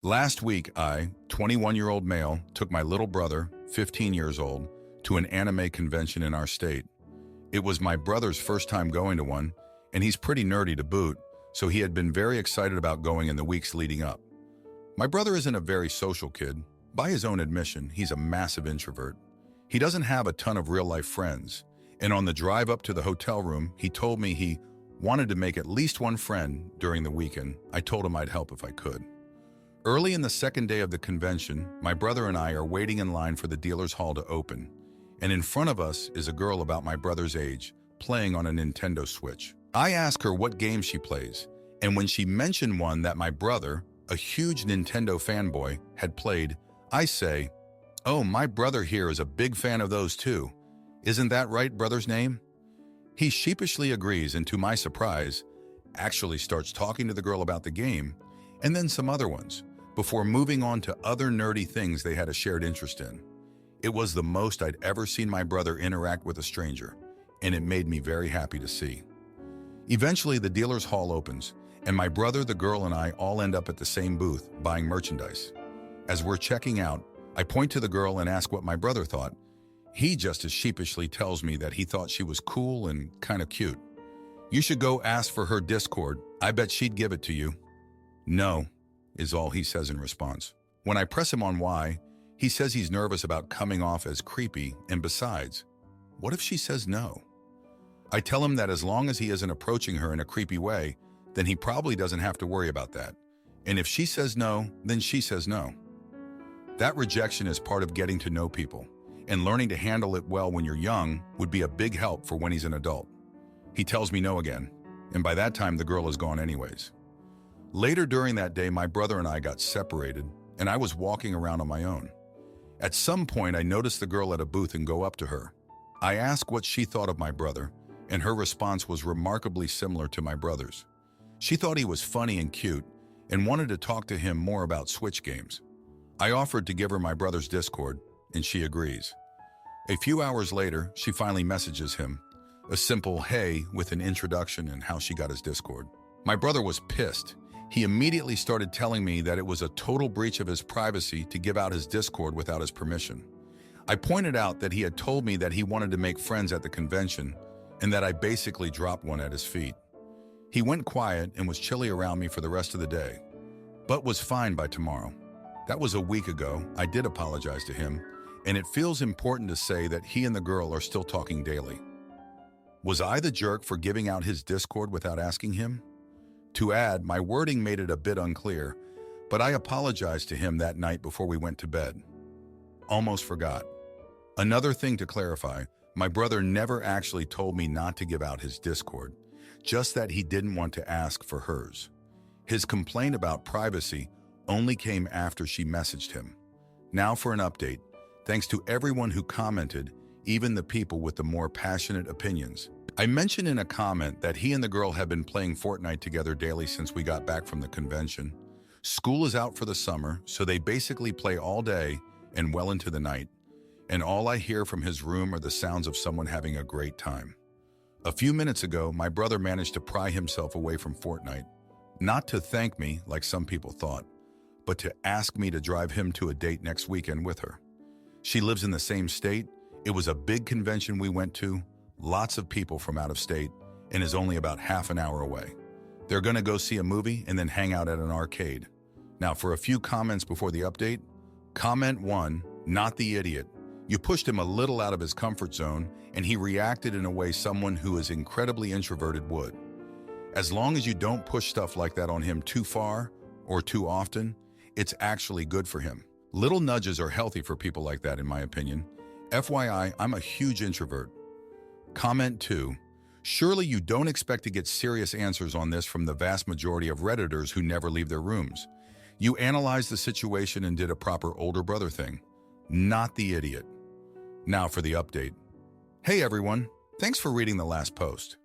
Last week, I, 21-year-old male, took my little brother, 15 years old, to an anime convention in our state. It was my brother's first time going to one, and he's pretty nerdy to boot, so he had been very excited about going in the weeks leading up. My brother isn't a very social kid. By his own admission, he's a massive introvert. He doesn't have a ton of real-life friends, and on the drive up to the hotel room, he told me he wanted to make at least one friend during the weekend. I told him I'd help if I could. Early in the second day of the convention, my brother and I are waiting in line for the dealer's hall to open, and in front of us is a girl about my brother's age, playing on a Nintendo Switch. I ask her what game she plays, and when she mentioned one that my brother, a huge Nintendo fanboy, had played, I say, "Oh, my brother here is a big fan of those too. Isn't that right, brother's name?" He sheepishly agrees and, to my surprise, actually starts talking to the girl about the game, and then some other ones, before moving on to other nerdy things they had a shared interest in. It was the most I'd ever seen my brother interact with a stranger, and it made me very happy to see. Eventually, the dealer's hall opens, and my brother, the girl, and I all end up at the same booth, buying merchandise. As we're checking out, I point to the girl and ask what my brother thought. He just as sheepishly tells me that he thought she was cool and kind of cute. "You should go ask for her Discord. I bet she'd give it to you." "No," is all he says in response. When I press him on why, he says he's nervous about coming off as creepy, and besides, what if she says no? I tell him that as long as he isn't approaching her in a creepy way, then he probably doesn't have to worry about that. And if she says no, then she says no. That rejection is part of getting to know people, and learning to handle it well when you're young would be a big help for when he's an adult. He tells me no again, and by that time the girl is gone anyways. Later during that day, my brother and I got separated, and I was walking around on my own. At some point, I noticed the girl at a booth and go up to her. I asked what she thought of my brother, and her response was remarkably similar to my brother's. She thought he was funny and cute, and wanted to talk to him more about Switch games. I offered to give her my brother's Discord, and she agrees. A few hours later, she finally messages him, a simple "hey" with an introduction and how she got his Discord. My brother was pissed. He immediately started telling me that it was a total breach of his privacy to give out his Discord without his permission. I pointed out that he had told me that he wanted to make friends at the convention, and that I basically dropped one at his feet. He went quiet and was chilly around me for the rest of the day, but was fine by tomorrow. That was a week ago. I did apologize to him, and it feels important to say that he and the girl are still talking daily. Was I the jerk for giving out his Discord without asking him? To add, my wording made it a bit unclear, but I apologized to him that night before we went to bed. Almost forgot. Another thing to clarify, my brother never actually told me not to give out his Discord, just that he didn't want to ask for hers. His complaint about privacy only came after she messaged him. Now for an update. Thanks to everyone who commented, even the people with the more passionate opinions. I mentioned in a comment that he and the girl have been playing Fortnite together daily since we got back from the convention. School is out for the summer, so they basically play all day and well into the night, and all I hear from his room are the sounds of someone having a great time. A few minutes ago, my brother managed to pry himself away from Fortnite, not to thank me like some people thought, but to ask me to drive him to a date next weekend with her. She lives in the same state. It was a big convention we went to, lots of people from out of state, and is only about half an hour away. They're gonna go see a movie and then hang out at an arcade. Now for a few comments before the update. Comment 1, not the idiot. You pushed him a little out of his comfort zone, and he reacted in a way someone who is incredibly introverted would. As long as you don't push stuff like that on him too far or too often, it's actually good for him. Little nudges are healthy for people like that, in my opinion. FYI, I'm a huge introvert. Comment 2. Surely you don't expect to get serious answers on this from the vast majority of Redditors who never leave their rooms. You analyzed the situation and did a proper older brother thing. Not the idiot. Now for the update. Hey everyone, thanks for reading the last post.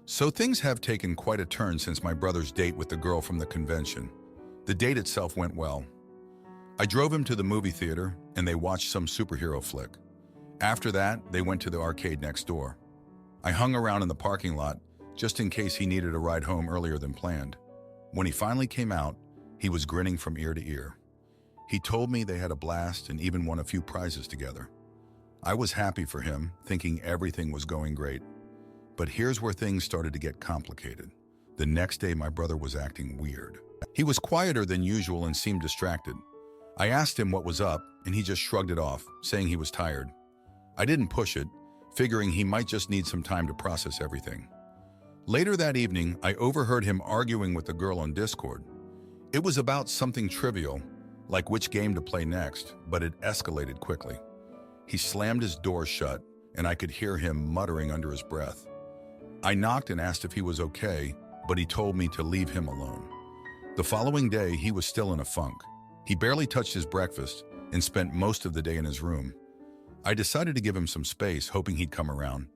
So things have taken quite a turn since my brother's date with the girl from the convention. The date itself went well. I drove him to the movie theater and they watched some superhero flick. After that, they went to the arcade next door. I hung around in the parking lot just in case he needed a ride home earlier than planned. When he finally came out, He was grinning from ear to ear. He told me they had a blast and even won a few prizes together. I was happy for him, thinking everything was going great. But here's where things started to get complicated. The next day, my brother was acting weird. He was quieter than usual and seemed distracted. I asked him what was up, and he just shrugged it off, saying he was tired. I didn't push it, figuring he might just need some time to process everything. Later that evening, I overheard him arguing with the girl on Discord. It was about something trivial, like which game to play next, but it escalated quickly. He slammed his door shut, and I could hear him muttering under his breath. I knocked and asked if he was okay, but he told me to leave him alone. The following day, he was still in a funk. He barely touched his breakfast and spent most of the day in his room. I decided to give him some space, hoping he'd come around.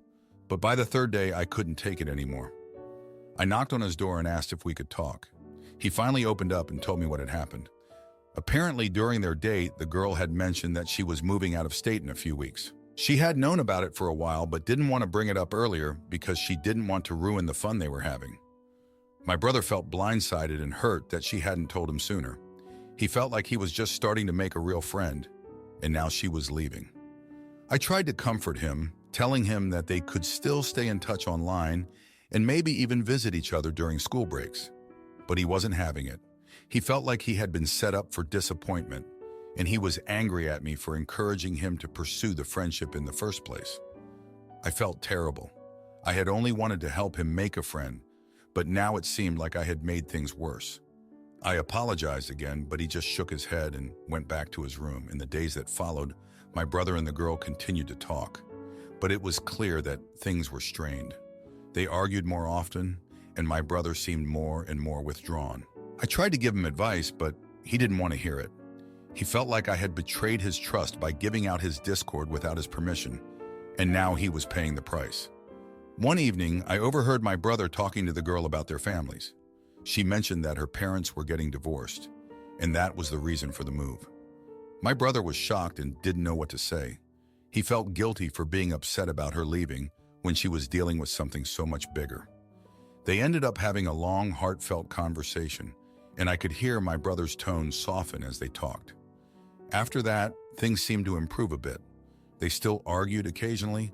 But by the third day, I couldn't take it anymore. I knocked on his door and asked if we could talk. He finally opened up and told me what had happened. Apparently, during their date, the girl had mentioned that she was moving out of state in a few weeks. She had known about it for a while, but didn't want to bring it up earlier because she didn't want to ruin the fun they were having. My brother felt blindsided and hurt that she hadn't told him sooner. He felt like he was just starting to make a real friend, and now she was leaving. I tried to comfort him, telling him that they could still stay in touch online and maybe even visit each other during school breaks. But he wasn't having it. He felt like he had been set up for disappointment, and he was angry at me for encouraging him to pursue the friendship in the first place. I felt terrible. I had only wanted to help him make a friend, but now it seemed like I had made things worse. I apologized again, but he just shook his head and went back to his room. In the days that followed, my brother and the girl continued to talk, but it was clear that things were strained. They argued more often, and my brother seemed more and more withdrawn. I tried to give him advice, but he didn't want to hear it. He felt like I had betrayed his trust by giving out his Discord without his permission, and now he was paying the price. One evening, I overheard my brother talking to the girl about their families. She mentioned that her parents were getting divorced, and that was the reason for the move. My brother was shocked and didn't know what to say. He felt guilty for being upset about her leaving when she was dealing with something so much bigger. They ended up having a long, heartfelt conversation, and I could hear my brother's tone soften as they talked. After that, things seemed to improve a bit. They still argued occasionally,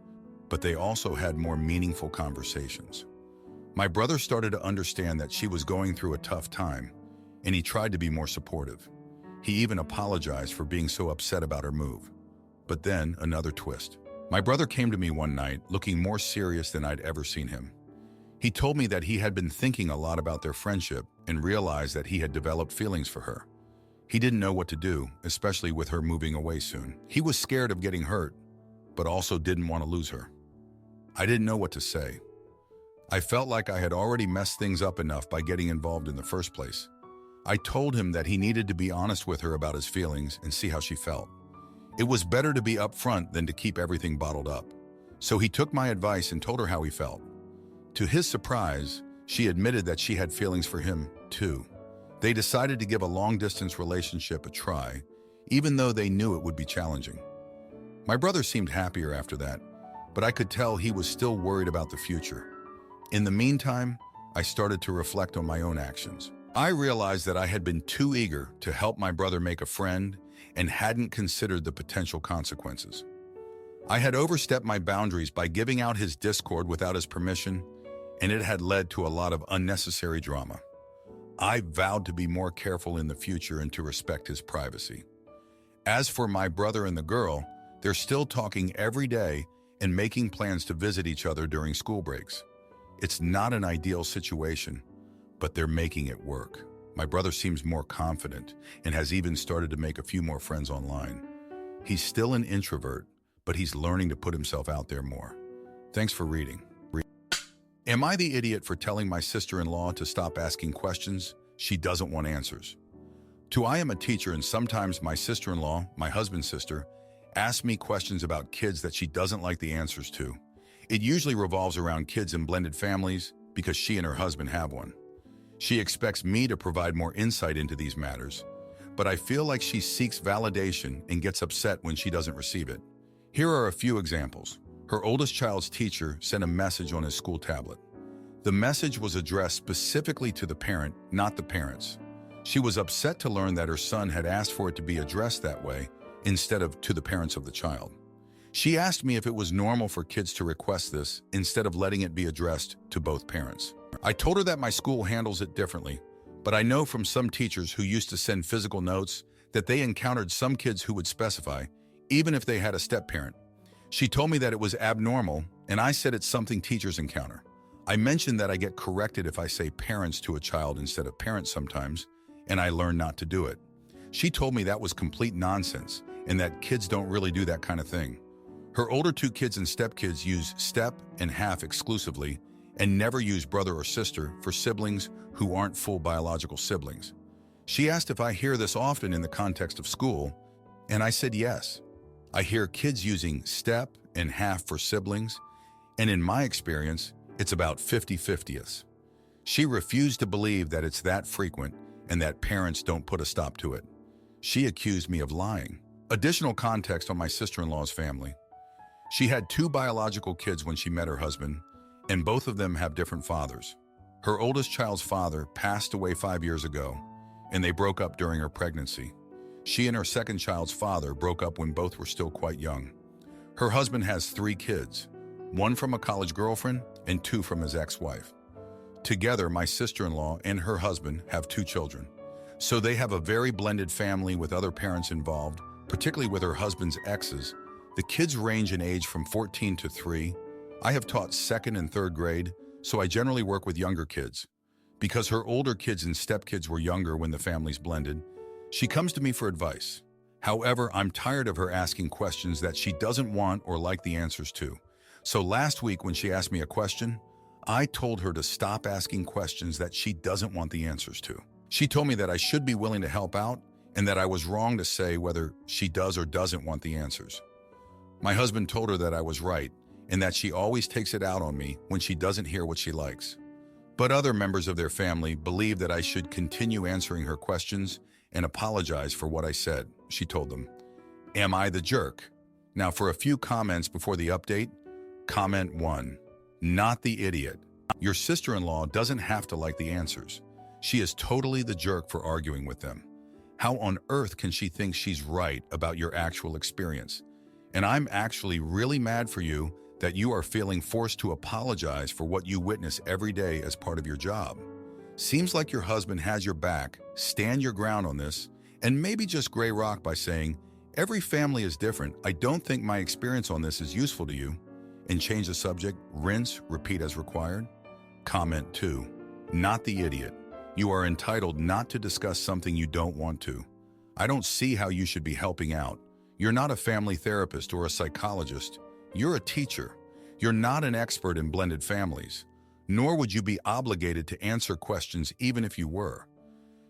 but they also had more meaningful conversations. My brother started to understand that she was going through a tough time, and he tried to be more supportive. He even apologized for being so upset about her move. But then, another twist. My brother came to me one night, looking more serious than I'd ever seen him. He told me that he had been thinking a lot about their friendship and realized that he had developed feelings for her. He didn't know what to do, especially with her moving away soon. He was scared of getting hurt, but also didn't want to lose her. I didn't know what to say. I felt like I had already messed things up enough by getting involved in the first place. I told him that he needed to be honest with her about his feelings and see how she felt. It was better to be upfront than to keep everything bottled up. So he took my advice and told her how he felt. To his surprise, she admitted that she had feelings for him, too. They decided to give a long-distance relationship a try, even though they knew it would be challenging. My brother seemed happier after that, but I could tell he was still worried about the future. In the meantime, I started to reflect on my own actions. I realized that I had been too eager to help my brother make a friend and hadn't considered the potential consequences. I had overstepped my boundaries by giving out his Discord without his permission, and it had led to a lot of unnecessary drama. I vowed to be more careful in the future and to respect his privacy. As for my brother and the girl, they're still talking every day and making plans to visit each other during school breaks. It's not an ideal situation, but they're making it work. My brother seems more confident and has even started to make a few more friends online. He's still an introvert, but he's learning to put himself out there more. Thanks for reading. Am I the idiot for telling my sister-in-law to stop asking questions she doesn't want answers? I am a teacher, and sometimes my sister-in-law, my husband's sister, asks me questions about kids that she doesn't like the answers to. It usually revolves around kids in blended families because she and her husband have one. She expects me to provide more insight into these matters, but I feel like she seeks validation and gets upset when she doesn't receive it. Here are a few examples. Her oldest child's teacher sent a message on his school tablet. The message was addressed specifically to the parent, not the parents. She was upset to learn that her son had asked for it to be addressed that way instead of to the parents of the child. She asked me if it was normal for kids to request this instead of letting it be addressed to both parents. I told her that my school handles it differently, but I know from some teachers who used to send physical notes that they encountered some kids who would specify, even if they had a step-parent. She told me that it was abnormal, and I said it's something teachers encounter. I mentioned that I get corrected if I say parents to a child instead of parents sometimes, and I learned not to do it. She told me that was complete nonsense and that kids don't really do that kind of thing. Her older two kids and stepkids use step and half exclusively and never use brother or sister for siblings who aren't full biological siblings. She asked if I hear this often in the context of school, and I said yes. I hear kids using step and half for siblings, and in my experience, it's about 50-50ths. She refused to believe that it's that frequent and that parents don't put a stop to it. She accused me of lying. Additional context on my sister-in-law's family. She had two biological kids when she met her husband, and both of them have different fathers. Her oldest child's father passed away 5 years ago, and they broke up during her pregnancy. She and her second child's father broke up when both were still quite young. Her husband has 3 kids, 1 from a college girlfriend and 2 from his ex-wife. Together, my sister-in-law and her husband have 2 children. So they have a very blended family with other parents involved, particularly with her husband's exes. The kids range in age from 14 to 3. I have taught 2nd and 3rd grade, so I generally work with younger kids. Because her older kids and stepkids were younger when the families blended, she comes to me for advice. However, I'm tired of her asking questions that she doesn't want or like the answers to. So last week when she asked me a question, I told her to stop asking questions that she doesn't want the answers to. She told me that I should be willing to help out and that I was wrong to say whether she does or doesn't want the answers. My husband told her that I was right and that she always takes it out on me when she doesn't hear what she likes. But other members of their family believe that I should continue answering her questions and apologize for what I said, she told them. Am I the jerk? Now for a few comments before the update. Comment 1. Not the idiot. Your sister-in-law doesn't have to like the answers. She is totally the jerk for arguing with them. How on earth can she think she's right about your actual experience? And I'm actually really mad for you that you are feeling forced to apologize for what you witness every day as part of your job. Seems like your husband has your back. Stand your ground on this, and maybe just gray rock by saying, every family is different. I don't think my experience on this is useful to you. And change the subject, rinse, repeat as required. Comment 2. Not the idiot. You are entitled not to discuss something you don't want to. I don't see how you should be helping out. You're not a family therapist or a psychologist. You're a teacher. You're not an expert in blended families, nor would you be obligated to answer questions even if you were.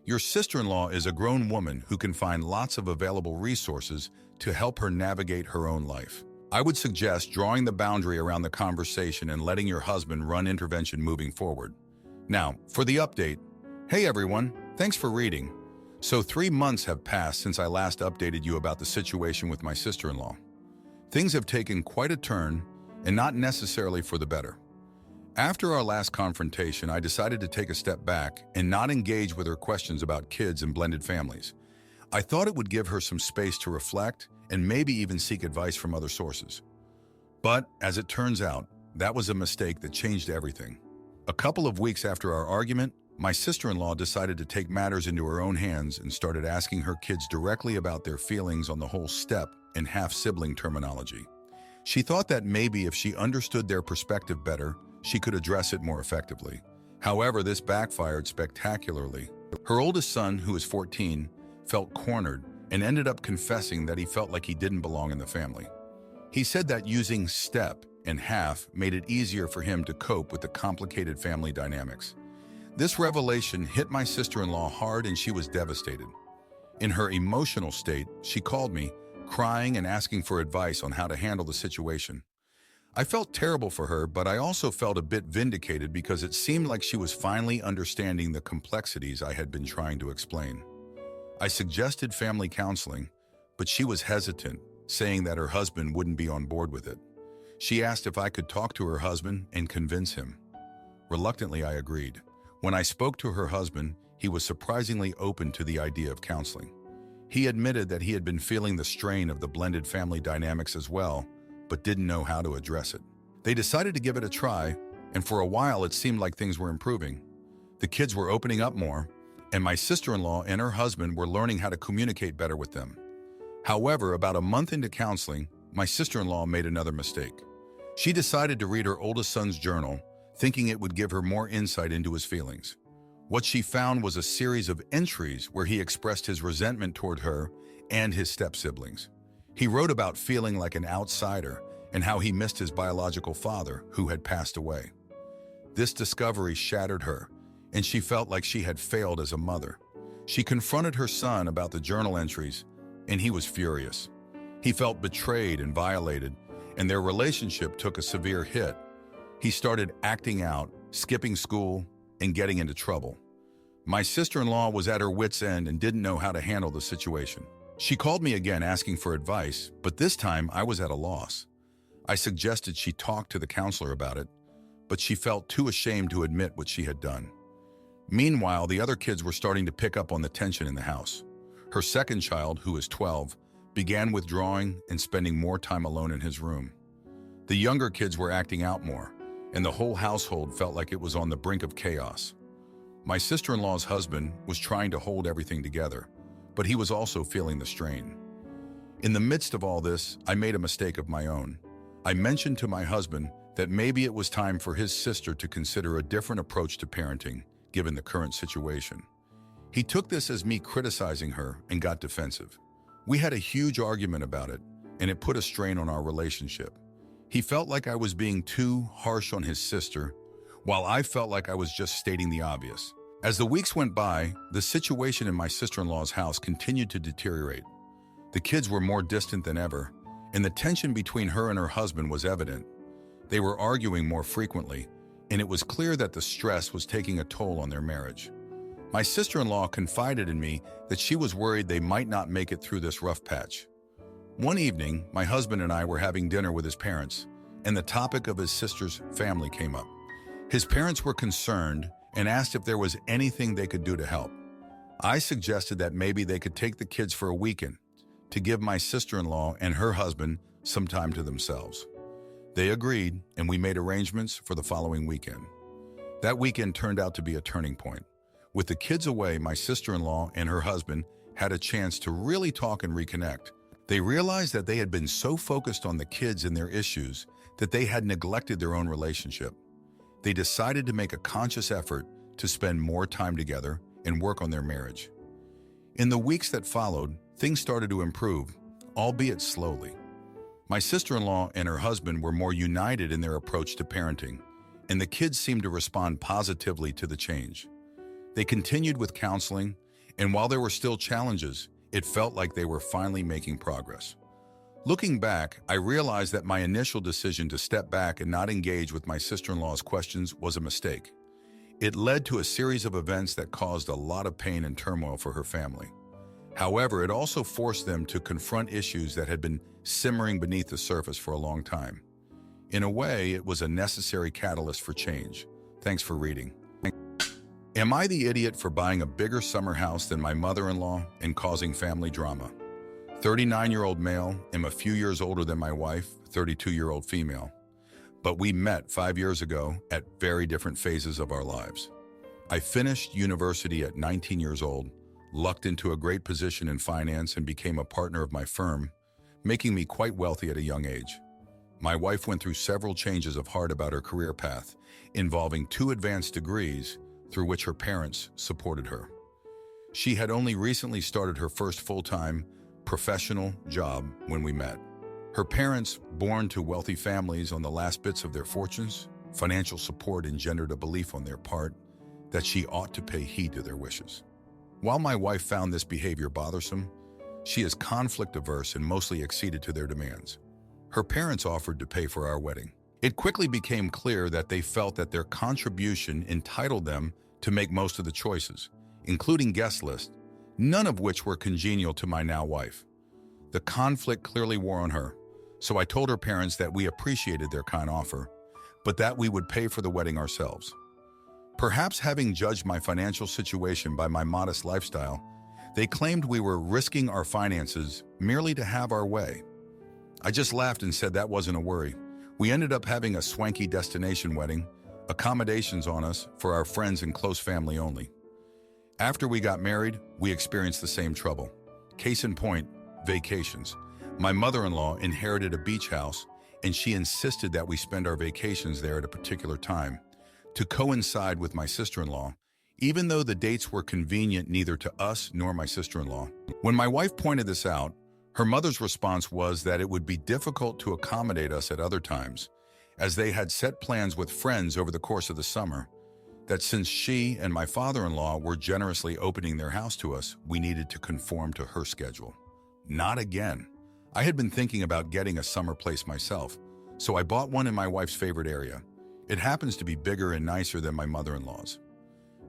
Your sister-in-law is a grown woman who can find lots of available resources to help her navigate her own life. I would suggest drawing the boundary around the conversation and letting your husband run intervention moving forward. Now, for the update. Hey everyone, thanks for reading. So 3 months have passed since I last updated you about the situation with my sister-in-law. Things have taken quite a turn, and not necessarily for the better. After our last confrontation, I decided to take a step back and not engage with her questions about kids and blended families. I thought it would give her some space to reflect and maybe even seek advice from other sources. But, as it turns out, that was a mistake that changed everything. A couple of weeks after our argument, my sister-in-law decided to take matters into her own hands and started asking her kids directly about their feelings on the whole step and half-sibling terminology. She thought that maybe if she understood their perspective better, she could address it more effectively. However, this backfired spectacularly. Her oldest son, who is 14, felt cornered and ended up confessing that he felt like he didn't belong in the family. He said that using step and half made it easier for him to cope with the complicated family dynamics. This revelation hit my sister-in-law hard and she was devastated. In her emotional state, she called me, crying and asking for advice on how to handle the situation. I felt terrible for her, but I also felt a bit vindicated because it seemed like she was finally understanding the complexities I had been trying to explain. I suggested family counseling, but she was hesitant, saying that her husband wouldn't be on board with it. She asked if I could talk to her husband and convince him. Reluctantly, I agreed. When I spoke to her husband, he was surprisingly open to the idea of counseling. He admitted that he had been feeling the strain of the blended family dynamics as well, but didn't know how to address it. They decided to give it a try, and for a while it seemed like things were improving. The kids were opening up more, and my sister-in-law and her husband were learning how to communicate better with them. However, about a month into counseling, my sister-in-law made another mistake. She decided to read her oldest son's journal, thinking it would give her more insight into his feelings. What she found was a series of entries where he expressed his resentment toward her and his step-siblings. He wrote about feeling like an outsider and how he missed his biological father, who had passed away. This discovery shattered her, and she felt like she had failed as a mother. She confronted her son about the journal entries, and he was furious. He felt betrayed and violated, and their relationship took a severe hit. He started acting out, skipping school, and getting into trouble. My sister-in-law was at her wit's end and didn't know how to handle the situation. She called me again asking for advice, but this time I was at a loss. I suggested she talk to the counselor about it, but she felt too ashamed to admit what she had done. Meanwhile, the other kids were starting to pick up on the tension in the house. Her second child, who is 12, began withdrawing and spending more time alone in his room. The younger kids were acting out more, and the whole household felt like it was on the brink of chaos. My sister-in-law's husband was trying to hold everything together, but he was also feeling the strain. In the midst of all this, I made a mistake of my own. I mentioned to my husband that maybe it was time for his sister to consider a different approach to parenting, given the current situation. He took this as me criticizing her and got defensive. We had a huge argument about it, and it put a strain on our relationship. He felt like I was being too harsh on his sister, while I felt like I was just stating the obvious. As the weeks went by, the situation in my sister-in-law's house continued to deteriorate. The kids were more distant than ever, and the tension between her and her husband was evident. They were arguing more frequently, and it was clear that the stress was taking a toll on their marriage. My sister-in-law confided in me that she was worried they might not make it through this rough patch. One evening, my husband and I were having dinner with his parents, and the topic of his sister's family came up. His parents were concerned and asked if there was anything they could do to help. I suggested that maybe they could take the kids for a weekend to give my sister-in-law and her husband some time to themselves. They agreed, and we made arrangements for the following weekend. That weekend turned out to be a turning point. With the kids away, my sister-in-law and her husband had a chance to really talk and reconnect. They realized that they had been so focused on the kids and their issues that they had neglected their own relationship. They decided to make a conscious effort to spend more time together and work on their marriage. In the weeks that followed, things started to improve, albeit slowly. My sister-in-law and her husband were more united in their approach to parenting, and the kids seemed to respond positively to the change. They continued with counseling, and while there were still challenges, it felt like they were finally making progress. Looking back, I realized that my initial decision to step back and not engage with my sister-in-law's questions was a mistake. It led to a series of events that caused a lot of pain and turmoil for her family. However, it also forced them to confront issues that had been simmering beneath the surface for a long time. In a way, it was a necessary catalyst for change. Thanks for reading. Am I the idiot for buying a bigger summer house than my mother-in-law and causing family drama? 39-year-old male, am a few years older than my wife, 32-year-old female. But we met 5 years ago at very different phases of our lives. I finished university at 19 years old, lucked into a great position in finance and became a partner of my firm, making me quite wealthy at a young age. My wife went through several changes of heart about her career path, involving 2 advanced degrees through which her parents supported her. She had only recently started her first full-time professional job when we met. Her parents, born to wealthy families on the last bits of their fortunes, financial support engendered a belief on their part that she ought to pay heed to their wishes. While my wife found this behavior bothersome, she is conflict-averse and mostly acceded to their demands. Her parents offered to pay for our wedding. It quickly became clear that they felt that their contribution entitled them to make most of the choices, including guest list, none of which were congenial to my now wife. The conflict clearly wore on her, so I told her parents that we appreciated their kind offer, but that we would pay for the wedding ourselves. Perhaps having judged my financial situation by my modest lifestyle, they claimed we were risking our finances merely to have our way. I just laughed and said that wasn't a worry. We ended up having a swanky destination wedding, accommodations on us for our friends and close family only. After we got married, we experienced the same trouble. Case in point, vacations. My mother-in-law inherited a beach house, and she insisted that we spend our vacations there at a particular time to coincide with my sister-in-law, even though the dates were convenient neither to us nor my sister-in-law. When my wife pointed this out, her mother's response was that it would be difficult to accommodate us at other times, as they had set plans with friends over the course of the summer, that since she and my father-in-law were generously opening their house to us, we needed to conform to her schedule. Not again. I had been thinking about getting a summer place myself, so I bought one in my wife's favorite area. It happens to be bigger and nicer than my mother-in-law's.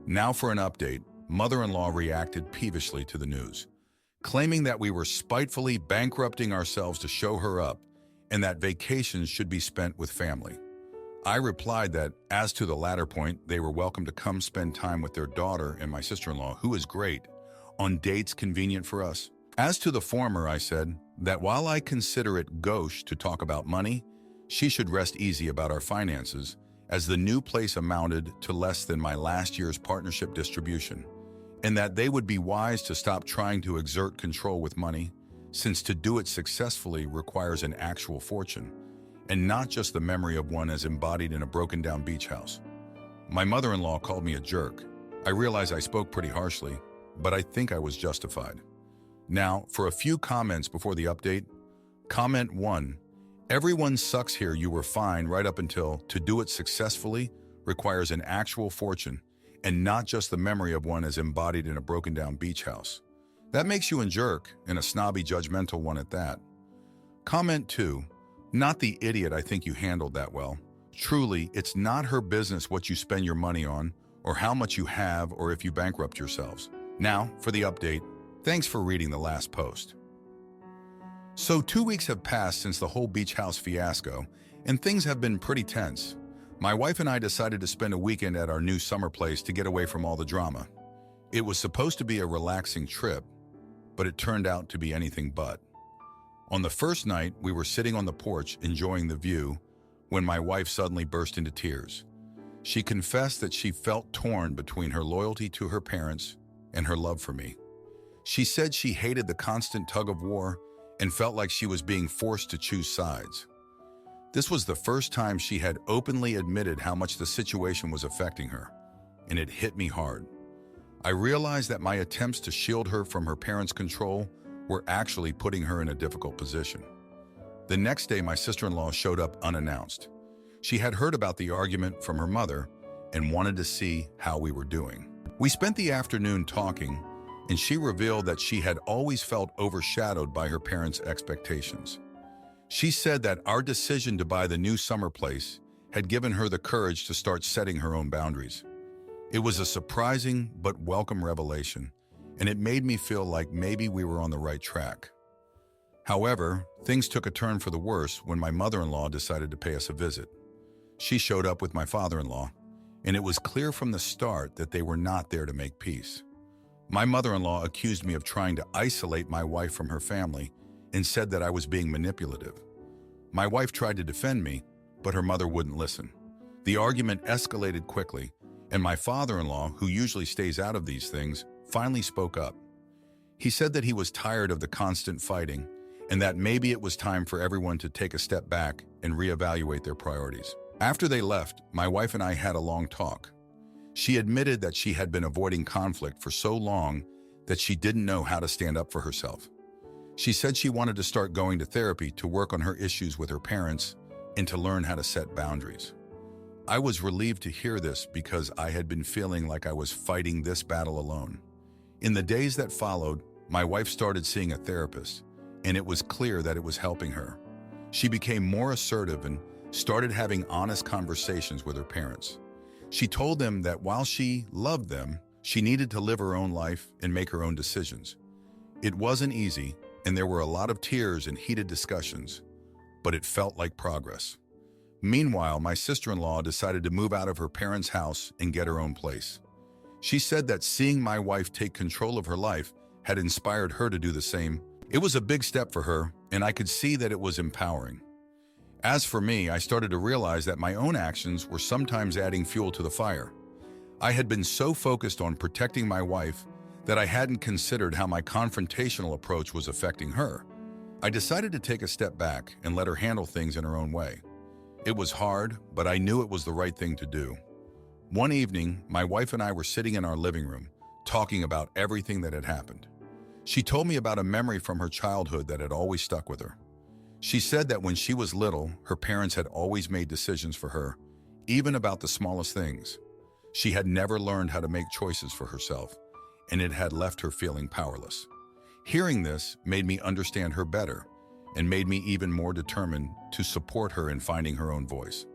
Now for an update, mother-in-law reacted peevishly to the news, claiming that we were spitefully bankrupting ourselves to show her up and that vacations should be spent with family. I replied that, as to the latter point, they were welcome to come spend time with their daughter and my sister-in-law, who is great, on dates convenient for us. As to the former, I said that while I consider it gauche to talk about money, she should rest easy about our finances, as the new place amounted to less than my last year's partnership distribution, and that they would be wise to stop trying to exert control with money, since to do it successfully requires an actual fortune, and not just the memory of one as embodied in a broken-down beach house. My mother-in-law called me a jerk. I realize I spoke pretty harshly, but I think I was justified. Now, for a few comments before the update. Comment 1. Everyone sucks here. You were fine right up until to do it successfully requires an actual fortune and not just the memory of one as embodied in a broken-down beach house. That makes you a jerk, and a snobby, judgmental one at that. Comment 2. Not the idiot. I think you handled that well. Truly, it's not her business what you spend your money on or how much you have or if you bankrupt yourselves. Now, for the update. Thanks for reading the last post. So 2 weeks have passed since the whole beach house fiasco, and things have been pretty tense. My wife and I decided to spend a weekend at our new summer place to get away from all the drama. It was supposed to be a relaxing trip, but it turned out to be anything but. On the first night, we were sitting on the porch enjoying the view when my wife suddenly burst into tears. She confessed that she felt torn between her loyalty to her parents and her love for me. She said she hated the constant tug of war and felt like she was being forced to choose sides. This was the first time she had openly admitted how much the situation was affecting her, and it hit me hard. I realized that my attempts to shield her from her parents' control were actually putting her in a difficult position. The next day, my sister-in-law showed up unannounced. She had heard about the argument from her mother and wanted to see how we were doing. We spent the afternoon talking, and she revealed that she had always felt overshadowed by her parents' expectations. She said that our decision to buy the new summer place had given her the courage to start setting her own boundaries. It was a surprising but welcome revelation, and it made me feel like maybe we were on the right track. However, things took a turn for the worse when my mother-in-law decided to pay us a visit. She showed up with my father-in-law, and it was clear from the start that they were not there to make peace. My mother-in-law accused me of trying to isolate my wife from her family and said that I was being manipulative. My wife tried to defend me, but her mother wouldn't listen. The argument escalated quickly, and my father-in-law, who usually stays out of these things, finally spoke up. He said that he was tired of the constant fighting and that maybe it was time for everyone to take a step back and reevaluate their priorities. After they left, my wife and I had a long talk. She admitted that she had been avoiding conflict for so long that she didn't know how to stand up for herself. She said she wanted to start going to therapy to work on her issues with her parents and to learn how to set boundaries. I was relieved to hear this because I had been feeling like I was fighting this battle alone. In the days that followed, my wife started seeing a therapist, and it was clear that it was helping her. She became more assertive and started having honest conversations with her parents. She told them that while she loved them, she needed to live her own life and make her own decisions. It wasn't easy, and there were a lot of tears and heated discussions, but it felt like progress. Meanwhile, my sister-in-law decided to move out of her parents' house and get her own place. She said that seeing my wife take control of her life had inspired her to do the same. It was a big step for her, and I could see that it was empowering. As for me, I started to realize that my own actions were sometimes adding fuel to the fire. I had been so focused on protecting my wife that I hadn't considered how my confrontational approach was affecting her. I decided to take a step back and let her handle things in her own way. It was hard, but I knew it was the right thing to do. One evening, my wife and I were sitting in our living room, talking about everything that had happened. She told me about a memory from her childhood that had always stuck with her. She said that when she was little, her parents had always made decisions for her, even about the smallest things. She had never learned how to make choices for herself, and it had left her feeling powerless. Hearing this made me understand her better and made me even more determined to support her in finding her own voice.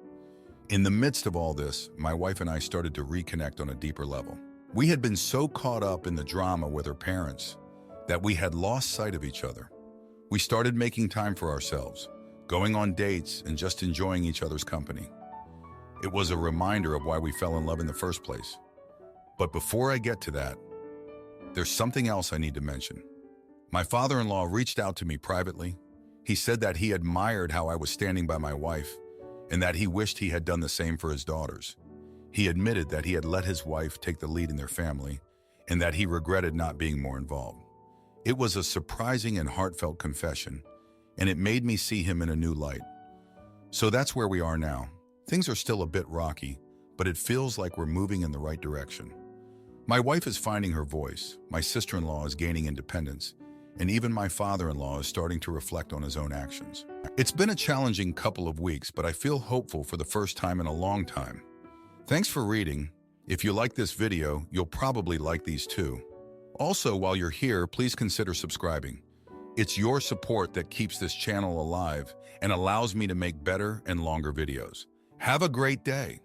In the midst of all this, my wife and I started to reconnect on a deeper level. We had been so caught up in the drama with her parents that we had lost sight of each other. We started making time for ourselves, going on dates and just enjoying each other's company. It was a reminder of why we fell in love in the first place. But before I get to that, there's something else I need to mention. My father-in-law reached out to me privately. He said that he admired how I was standing by my wife and that he wished he had done the same for his daughters. He admitted that he had let his wife take the lead in their family and that he regretted not being more involved. It was a surprising and heartfelt confession, and it made me see him in a new light. So that's where we are now. Things are still a bit rocky, but it feels like we're moving in the right direction. My wife is finding her voice, my sister-in-law is gaining independence, and even my father-in-law is starting to reflect on his own actions. It's been a challenging couple of weeks, but I feel hopeful for the first time in a long time. Thanks for reading. If you like this video, you'll probably like these too. Also, while you're here, please consider subscribing. It's your support that keeps this channel alive and allows me to make better and longer videos. Have a great day.